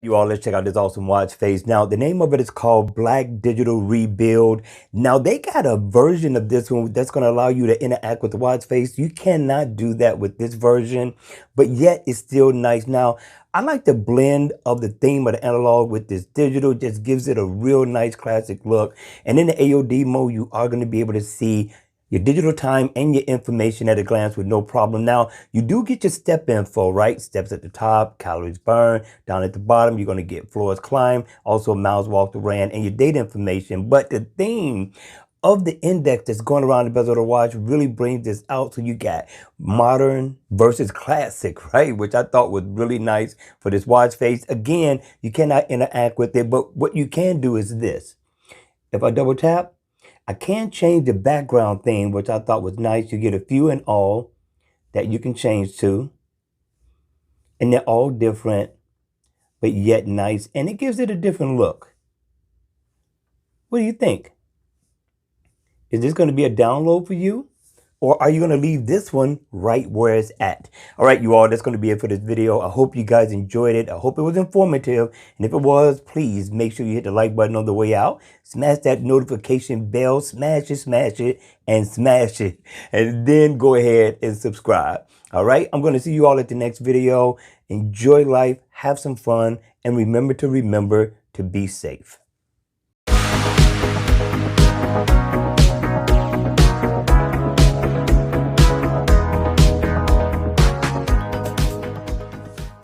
You all, let's check out this awesome watch face. Now, the name of it is called Black Digital Rebuild. Now, they got a version of this one that's going to allow you to interact with the watch face. You cannot do that with this version, but yet it's still nice. Now, I like the blend of the theme of the analog with this digital. Just gives it a real nice classic look. And in the AOD mode, you are going to be able to see your digital time and your information at a glance with no problem. Now, you do get your step info, right? Steps at the top, calories burned. Down at the bottom, you're going to get floors climbed, also miles walked or ran, and your date information. But the theme of the index that's going around the bezel of the watch really brings this out. So you got modern versus classic, right? Which I thought was really nice for this watch face. Again, you cannot interact with it, but what you can do is this. If I double tap, I can change the background theme, which I thought was nice. You get a few in all that you can change to. And they're all different, but yet nice. And it gives it a different look. What do you think? Is this going to be a download for you? Or are you going to leave this one right where it's at? All right, you all, that's going to be it for this video. I hope you guys enjoyed it. I hope it was informative. And if it was, please make sure you hit the like button on the way out. Smash that notification bell. Smash it, and smash it. And then go ahead and subscribe. All right, I'm going to see you all at the next video. Enjoy life, have some fun, and remember to be safe.